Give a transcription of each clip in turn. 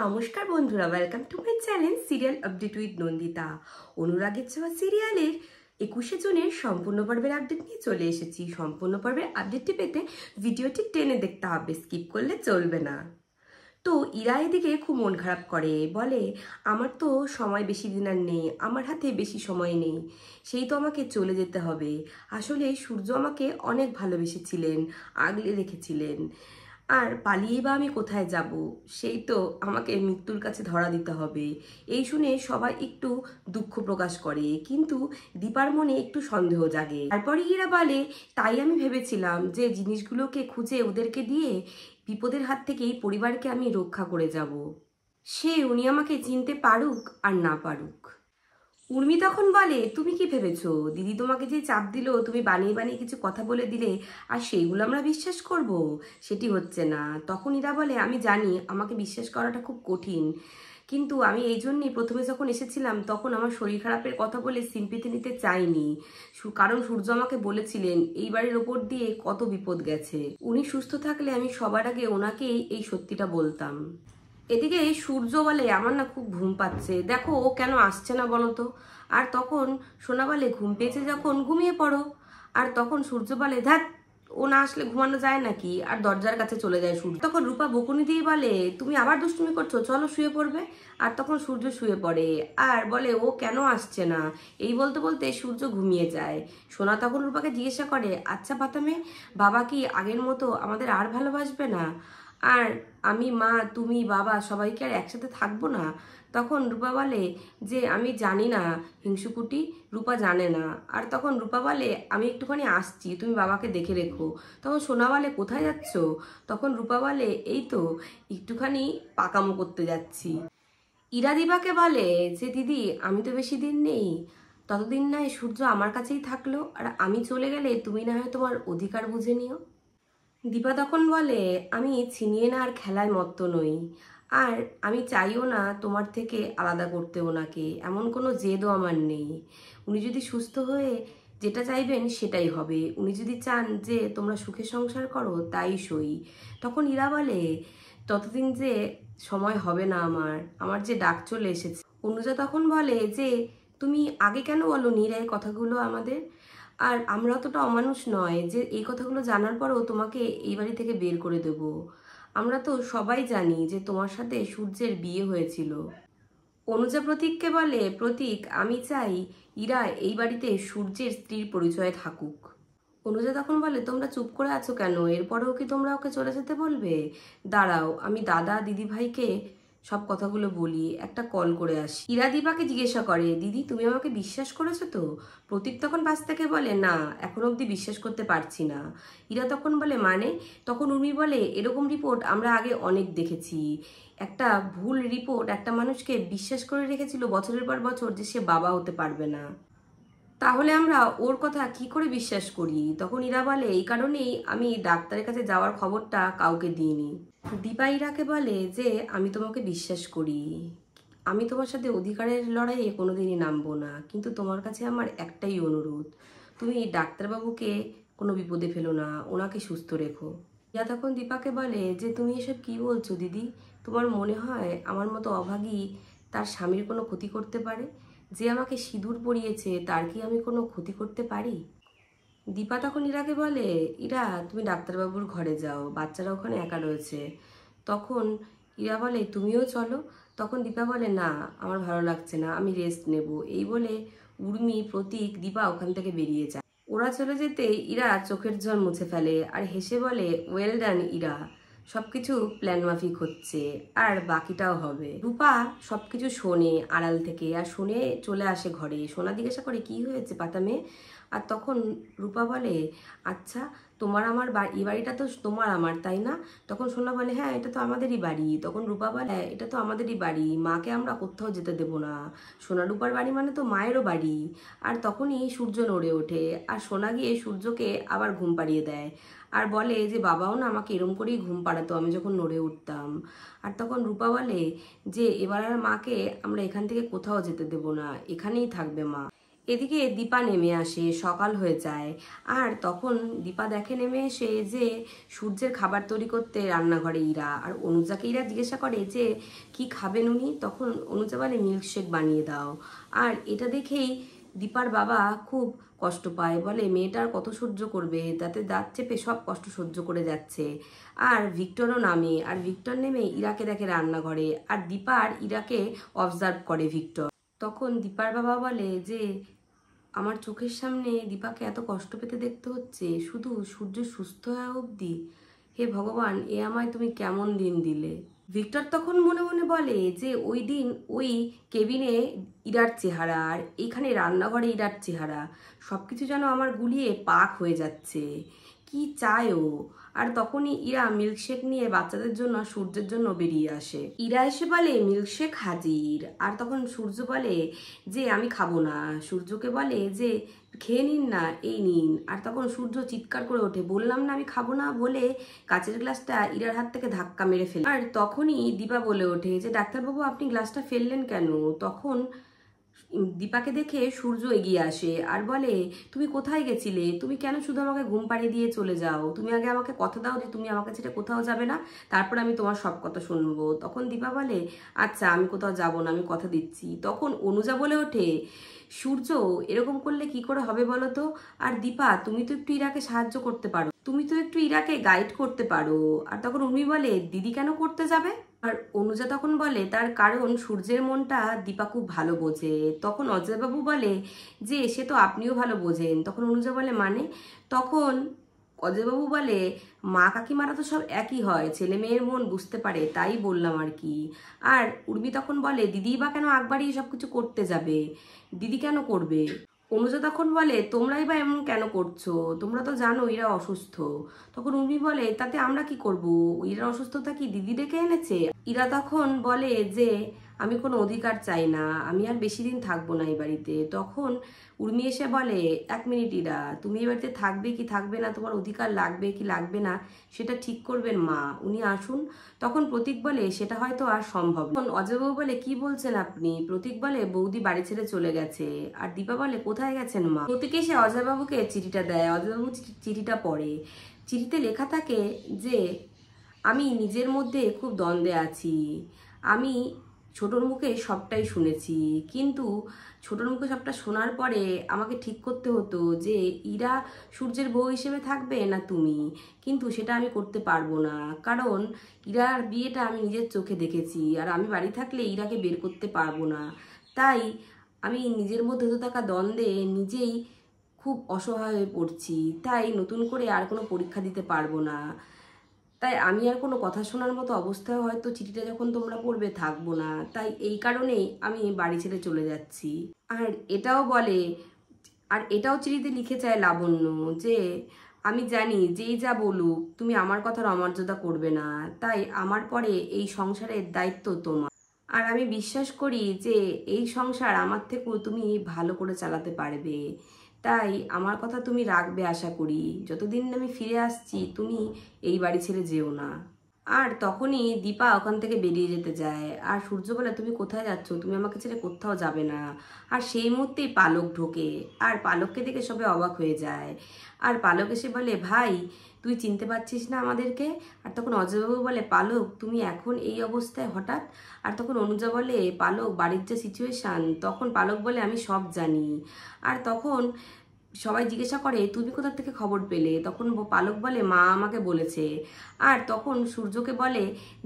নমস্কার বন্ধুরা, welcome to my channel serial update with Nandita. অনুরাগের ছোঁয়া সিরিয়ালের 21শে জুনের সম্পূর্ণ পর্বের আপডেট নিয়ে চলে এসেছি। সম্পূর্ণ পর্বের আপডেটটি পেতে ভিডিওটি টেনে দেখতে হবে, স্কিপ করলে চলবে না। তো ইরা এদিকে খুব মন খারাপ করে, বলে আমার তো সময় বেশি দিন আর নেই, আমার হাতে বেশি সময় নেই, সেই তো আমাকে চলে যেতে হবে। আসলে সূর্য আমাকে অনেক ভালোবেসেছিলেন, আগলে রেখেছিলেন, আর পালিয়ে বা আমি কোথায় যাব, সেই তো আমাকে মৃত্যুর কাছে ধরা দিতে হবে। এই শুনে সবাই একটু দুঃখ প্রকাশ করে, কিন্তু দীপার মনে একটু সন্দেহ জাগে। তারপরে ইরা বলে, তাই আমি ভেবেছিলাম যে জিনিসগুলোকে খুঁজে ওদেরকে দিয়ে বিপদের হাত থেকে এই পরিবারকে আমি রক্ষা করে যাব, সে উনি আমাকে চিনতে পারুক আর না পারুক। উর্মি তখন বলে, তুমি কি ভেবেছো দিদি তোমাকে যে চাপ দিল, তুমি বানিয়ে বানিয়ে কিছু কথা বলে দিলে আর সেইগুলো আমরা বিশ্বাস করব? সেটি হচ্ছে না। তখন ইরা বলে, আমি জানি আমাকে বিশ্বাস করাটা খুব কঠিন, কিন্তু আমি এই জন্যই প্রথমে যখন এসেছিলাম তখন আমার শরীর খারাপের কথা বলে সিম্পিতি নিতে চাইনি, কারণ সূর্য আমাকে বলেছিলেন এই বাড়ির ওপর দিয়ে কত বিপদ গেছে, উনি সুস্থ থাকলে আমি সবার আগে ওনাকেই এই সত্যিটা বলতাম। এদিকে সূর্য বলে, আমার না খুব ঘুম পাচ্ছে, দেখো ও কেন আসছে না বলো তো। আর তখন সোনা বলে, ঘুম পেয়েছে যখন ঘুমিয়ে পড়ো। আর তখন সূর্য বলে, ধ্যাৎ, ও না আসলে ঘুমানো যায় নাকি, আর দরজার কাছে চলে যায় সূর্য। তখন রূপা বকুনি দিয়ে বলে, তুমি আবার দুষ্টুমি করছো, চলো শুয়ে পড়বে। আর তখন সূর্য শুয়ে পড়ে আর বলে, ও কেন আসছে না, এই বলতে বলতে সূর্য ঘুমিয়ে যায়। সোনা তখন রূপাকে জিজ্ঞাসা করে, আচ্ছা পাতামে, বাবা কি আগের মতো আমাদের আর ভালোবাসবে না, আর আমি, মা, তুমি, বাবা সবাইকে আর একসাথে থাকবো না? তখন রূপা বলে যে, আমি জানি না হিংসুকুটি, রূপা জানে না। আর তখন রূপা বলে, আমি একটুখানি আসছি, তুমি বাবাকে দেখে রেখো। তখন সোনা বলে, কোথায় যাচ্ছ? তখন রূপা বলে, এই তো একটুখানি পাকামো করতে যাচ্ছি। ইরা দিবাকে বলে যে, দিদি আমি তো বেশি দিন নেই, ততদিন নয় সূর্য আমার কাছেই থাকলো, আর আমি চলে গেলে তুমি না হয় তোমার অধিকার বুঝে নিও। দীপা তখন বলে, আমি ছিনিয়ে না আর খেলায় মত্ত নই, আর আমি চাইও না তোমার থেকে আলাদা করতে ওনাকে, এমন কোনো জেদও আমার নেই। উনি যদি সুস্থ হয়ে যেটা চাইবেন সেটাই হবে, উনি যদি চান যে তোমরা সুখে সংসার করো তাই সই। তখন ইরা বলে, ততদিন যে সময় হবে না আমার, আমার যে ডাক চলে এসেছে। অনুজা তখন বলে যে, তুমি আগে কেন বলোনি ইরা এই কথাগুলো আমাদের, আর আমরা অতটা অমানুষ নয় যে এই কথাগুলো জানার পরও তোমাকে এই বাড়ি থেকে বের করে দেব। আমরা তো সবাই জানি যে তোমার সাথে সূর্যের বিয়ে হয়েছিল। অনুজা প্রতীককে বলে, প্রতীক আমি চাই ইরা এই বাড়িতে সূর্যের স্ত্রীর পরিচয়ে থাকুক। অনুজা তখন বলে, তোমরা চুপ করে আছো কেন, এরপরেও কি তোমরা ওকে চলে যেতে বলবে? দাঁড়াও, আমি দাদা দিদি ভাইকে সব কথাগুলো বলি, একটা কল করে আসি। ইরা দীপাকে জিজ্ঞাসা করে, দিদি তুমি আমাকে বিশ্বাস করেছো তো? প্রতীক তখন পাশ থেকে বলে, না এখন অবধি বিশ্বাস করতে পারছি না। ইরা তখন বলে, মানে? তখন উর্মি বলে, এরকম রিপোর্ট আমরা আগে অনেক দেখেছি, একটা ভুল রিপোর্ট একটা মানুষকে বিশ্বাস করে রেখেছিল বছরের পর বছর যে সে বাবা হতে পারবে না, তাহলে আমরা ওর কথা কি করে বিশ্বাস করি? তখন ইরা বলে, এই কারণেই আমি ডাক্তারের কাছে যাওয়ার খবরটা কাউকে দিইনি। দীপা ইরাকে বলে যে, আমি তোমাকে বিশ্বাস করি, আমি তোমার সাথে অধিকারের লড়াইয়ে কোনোদিনই নামবো না, কিন্তু তোমার কাছে আমার একটাই অনুরোধ, তুমি ডাক্তারবাবুকে কোনো বিপদে ফেলো না, ওনাকে সুস্থ রেখো। ইরা তখন দীপাকে বলে যে, তুমি এসব কি বলছো দিদি? তোমার মনে হয় আমার মতো অভাগী তার স্বামীর কোনো ক্ষতি করতে পারে? যে আমাকে সিঁদুর পরিয়েছে তার কি আমি কোনো ক্ষতি করতে পারি? দীপা তখন ইরাকে বলে, ইরা তুমি ডাক্তারবাবুর ঘরে যাও, বাচ্চারা ওখানে একা রয়েছে। তখন ইরা বলে, তুমিও চলো। তখন দীপা বলে, না আমার ভালো লাগছে না, আমি রেস্ট নেব। এই বলে উর্মি, প্রতীক, দীপা ওখান থেকে বেরিয়ে যায়। ওরা চলে যেতে ইরা চোখের জল মুছে ফেলে আর হেসে বলে, ওয়েল ডান ইরা, সবকিছু প্ল্যান মাফিক হচ্ছে, আর বাকিটাও হবে। রূপা সবকিছু শোনে আড়াল থেকে, আর শুনে চলে আসে ঘরে। সোনা জিজ্ঞাসা করে, কি হয়েছে পাতামে? আর তখন রূপা বলে, আচ্ছা তোমার আমার এই বাড়িটা তো তোমার আমার, তাই না? তখন সোনা বলে, হ্যাঁ এটা তো আমাদেরই বাড়ি। তখন রূপা বলে, হ্যাঁ এটা তো আমাদেরই বাড়ি, মাকে আমরা কোথাও যেতে দেবো না, সোনা রূপার বাড়ি মানে তো মায়েরও বাড়ি। আর তখনই সূর্য নড়ে ওঠে, আর সোনা গিয়ে সূর্যকে আবার ঘুম পাড়িয়ে দেয়, আর বলে যে, বাবাও না আমাকে এরম করেই ঘুম পাড়াতো আমি যখন নড়ে উঠতাম। আর তখন রূপা বলে যে, এবার আর মাকে আমরা এখান থেকে কোথাও যেতে দেবো না, এখানেই থাকবে মা। এদিকে দীপা নেমে আসে, সকাল হয়ে যায়। আর তখন দীপা দেখে নেমে এসে যে সূর্যের খাবার তৈরি করতে রান্নাঘরে ইরা, আর অনুজাকে ইরা জিজ্ঞাসা করে যে কি খাবেন উনি। তখন অনুজা বলে মিল্কশেক বানিয়ে দাও। আর এটা দেখেই দীপার বাবা খুব কষ্ট পায়, বলে মেয়েটার কত সহ্য করবে, তাতে দাঁত চেপে সব কষ্ট সহ্য করে যাচ্ছে। আর ভিক্টরও নামে, আর ভিক্টর নেমে ইরাকে দেখে রান্নাঘরে, আর দীপা আর ইরাকে অবজার্ভ করে ভিক্টর। তখন দীপার বাবা বলে যে আমার চোখের সামনে দীপাকে এত কষ্ট পেতে দেখতে হচ্ছে, শুধু সূর্য সুস্থ হওয়া অবধি। হে ভগবান, এ আমায় তুমি কেমন দিন দিলে। ভিক্টর তখন মনে মনে বলে যে ওই দিন ওই কেবিনে ইরার চেহারা, আর এইখানে রান্নাঘরে ইরার চেহারা, সবকিছু যেন আমার গুলিয়ে পাক হয়ে যাচ্ছে। কি চায় ও? আর তখনই ইরা মিল্কশেক নিয়ে বাচ্চাদের জন্য সূর্যের জন্য বেরিয়ে আসে। ইরা এসে বলে মিল্কশেক হাজির। আর তখন সূর্য বলে যে আমি খাবো না। সূর্যকে বলে যে খেয়ে নিন না, এই নিন। আর তখন সূর্য চিৎকার করে ওঠে, বললাম না আমি খাবো না, বলে কাচের গ্লাসটা ইরার হাত থেকে ধাক্কা মেরে ফেলে। আর তখনই দীপা বলে ওঠে যে ডাক্তারবাবু আপনি গ্লাসটা ফেললেন কেন? তখন দীপাকে দেখে সূর্য এগিয়ে আসে আর বলে তুমি কোথায় গেছিলে? তুমি কেন শুধু আমাকে ঘুম পাড়িয়ে দিয়ে চলে যাও? তুমি আগে আমাকে কথা দাও যে তুমি আমাকে ছেড়ে কোথাও যাবে না, তারপর আমি তোমার সব কথা শুনবো। তখন দীপা বলে আচ্ছা আমি কোথাও যাবো না, আমি কথা দিচ্ছি। তখন অনুজা বলে ওঠে সূর্য এরকম করলে কি করে হবে বলো তো? আর দীপা তুমি তো একটু ইরাকে সাহায্য করতে পারো, তুমি তো একটু ইরাকে গাইড করতে পারো। আর তখন উর্মি বলে দিদি কেন করতে যাবে? আর অনুজা তখন বলে তার কারণ সূর্যের মনটা দীপা খুব ভালো বোঝে। তখন অজয়বাবু বলে যে সে তো আপনিও ভালো বোঝেন। তখন অনুজা বলে মানে? তখন অজয়বাবু বলে মা কাকিমারা তো সব একই হয়, ছেলে মেয়ের মন বুঝতে পারে, তাই বললাম আর কি। আর উর্মি তখন বলে দিদি বা কেন আগ বাড়িয়ে সব কিছু করতে যাবে? দিদি কেন করবে? অনুজা তখন বলে তোমরাই বা এমন কেন করছো? তোমরা তো জানো এরা অসুস্থ। তখন উর্মি বলে তাতে আমরা কি করব? এরা অসুস্থতা কি দিদি ডেকে এনেছে? ইরা তখন বলে যে আমি কোনো অধিকার চাই না, আমি আর বেশি দিন থাকবো না এই বাড়িতে। তখন উর্মি এসে বলে এক মিনিট ইরা, তুমি এই বাড়িতে থাকবে কি থাকবে না, তোমার অধিকার লাগবে কি লাগবে না সেটা ঠিক করবেন মা, উনি আসুন। তখন প্রতীক বলে সেটা হয়তো আর সম্ভব না। অজয়বাবু বলে কি বলছেন আপনি? প্রতীক বলে বৌদি বাড়ি ছেড়ে চলে গেছে। আর দীপা বলে কোথায় গেছেন মা? প্রতীক এসে অজয়বাবুকে চিঠিটা দেয়। অজয়বাবু চিঠিটা পড়ে। চিঠিতে লেখা থাকে যে আমি নিজের মধ্যে খুব দ্বন্দ্বে আছি। আমি ছোটর মুখে সবটাই শুনেছি, কিন্তু ছোটর মুখে সবটা শোনার পরে আমাকে ঠিক করতে হতো যে ইরা সূর্যের বউ হিসেবে থাকবে না তুমি, কিন্তু সেটা আমি করতে পারবো না, কারণ ইরার বিয়েটা আমি নিজের চোখে দেখেছি, আর আমি বাড়ি থাকলে ইরাকে বের করতে পারবো না। তাই আমি নিজের মধ্যে তো থাকা দ্বন্দ্বে নিজেই খুব অসহায় হয়ে পড়ছি। তাই নতুন করে আর কোনো পরীক্ষা দিতে পারবো না। তাই আমি আর কোনো কথা শোনার মতো অবস্থায় হয়তো চিঠিটা যখন তোমরা পড়বে থাকবো না। তাই এই কারণেই আমি বাড়ি ছেড়ে চলে যাচ্ছি। আর এটাও বলে, আর এটাও চিঠিতে লিখে চায় লাবণ্য যে আমি জানি যেই যা বলুক তুমি আমার কথার অমর্যাদা করবে না, তাই আমার পরে এই সংসারের দায়িত্ব তোমার। আর আমি বিশ্বাস করি যে এই সংসার আমার থেকেও তুমি ভালো করে চালাতে পারবে, তাই আমার কথা তুমি রাখবে আশা করি। যতদিন আমি ফিরে আসছি তুমি এই বাড়ি ছেড়ে যেও না। আর তখনই দীপা ওখান থেকে বেরিয়ে যেতে যায়। আর সূর্য বলে তুমি কোথায় যাচ্ছ? তুমি আমাকে ছেড়ে কোথাও যাবে না। আর সেই মুহূর্তেই পালক ঢোকে, আর পালককে দেখে সবাই অবাক হয়ে যায়। আর পালক এসে বলে ভাই তুই চিনতে পারছিস না আমাদেরকে? আর তখন অজয়বাবু বলে পালক তুমি এখন এই অবস্থায় হঠাৎ? আর তখন অনুজা বলে পালক বাড়ির যে সিচুয়েশান। তখন পালক বলে আমি সব জানি। আর তখন সবাই জিজ্ঞাসা করে তুমি কোথা থেকে খবর পেলে? তখন পালক বলে মা আমাকে বলেছে। আর তখন সূর্যকে বলে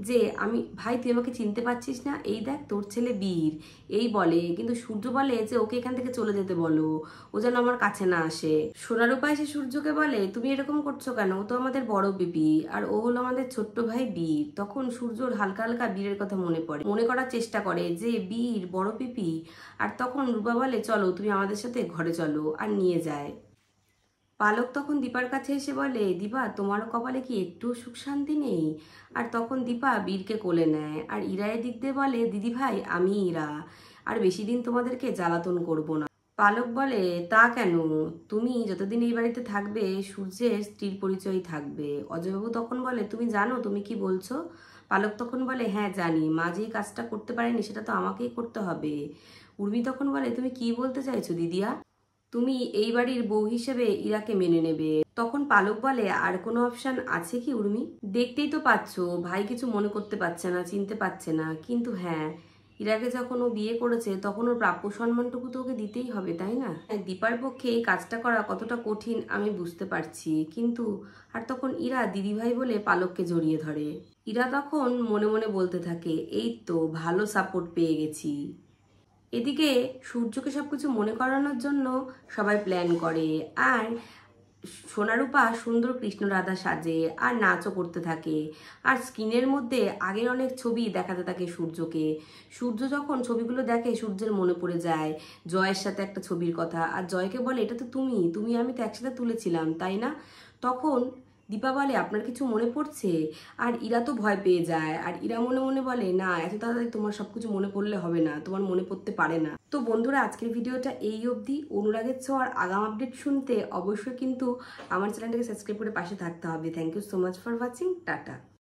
যে আমি ভাই তুই আমাকে চিনতে পারছিস না, এই দেখ তোর ছেলে বীর, এই বলে। কিন্তু সূর্য বলে যে ওকে এখান থেকে চলে যেতে বলো, ও যেন আমার কাছে না আসে। সোনারূপা এসে সূর্যকে বলে তুমি এরকম করছো কেন? ও তো আমাদের বড় পিপি, আর ও হলো আমাদের ছোট্ট ভাই বীর। তখন সূর্যর হালকা হালকা বীরের কথা মনে করার চেষ্টা করে যে বীর বড় পিপি। আর তখন রূপা বলে চলো তুমি আমাদের সাথে ঘরে চলো, আর নিয়ে যায়। পালক তখন দীপার কাছে এসে বলে দীপা তোমার কপালে কি একটু সুখ শান্তি নেই? আর তখন দীপা বীরকে কোলে নেয়। আর ইরা এদিক দিয়ে বলে দিদি ভাই আমি ইরা, আর বেশি দিন তোমাদেরকে জ্বালাতন করব না। পালক বলে তা কেন? তুমি যতদিন এই বাড়িতে থাকবে সূর্যের স্ত্রীর পরিচয় থাকবে। অজয়বাবু তখন বলে তুমি জানো তুমি কি বলছো? পালক তখন বলে হ্যাঁ জানি, মা যে কাজটা করতে পারেনি সেটা তো আমাকেই করতে হবে। উর্মি তখন বলে তুমি কি বলতে চাইছো দিদিয়া? তুমি এই বাড়ির বউ হিসেবে ইরাকে মেনে নেবে। তখন পালক বলে, আর কোনো অপশন আছে কি উর্মি? দেখতেই তো পাচ্ছ ভাই কিছু মনে করতে পারছে না, চিনতে পারছে না, কিন্তু হ্যাঁ ইরাকে যখন ও বিয়ে করেছে তখন ওর প্রাপ্য সম্মানটুকু তো ওকে দিতেই হবে, তাই না? দীপার পক্ষে এই কাজটা করা কতটা কঠিন আমি বুঝতে পারছি, কিন্তু আর তখন ইরা দিদিভাই বলে পালককে জড়িয়ে ধরে। ইরা তখন মনে মনে বলতে থাকে, এই তো ভালো সাপোর্ট পেয়ে গেছি। এদিকে সূর্যকে সবকিছু মনে করানোর জন্য সবাই প্ল্যান করে, আর সোনারূপা সুন্দর কৃষ্ণ রাধা সাজে আর নাচও করতে থাকে। আর স্ক্রিনের মধ্যে আগের অনেক ছবি দেখাতে থাকে সূর্যকে। সূর্য যখন ছবিগুলো দেখে সূর্যের মনে পড়ে যায় জয়ের সাথে একটা ছবির কথা, আর জয়কে বলে, এটা তো তুমি আমি তো একসাথে তুলেছিলাম, তাই না? তখন দীপা বলে, আপনার কিছু মনে পড়ছে? আর ইরা তো ভয় পেয়ে যায়, আর ইরা মনে মনে বলে, না এত তাড়াতাড়ি তোমার সবকিছু মনে পড়লে হবে না, তোমার মনে পড়তে পারে না। তো বন্ধুরা, আজকের ভিডিওটা এই অবধি। অনুরাগের ছোঁয়ার আগাম আপডেট শুনতে অবশ্যই কিন্তু আমার চ্যানেলটাকে সাবস্ক্রাইব করে পাশে থাকতে হবে। Thank you so much for watching. Tata.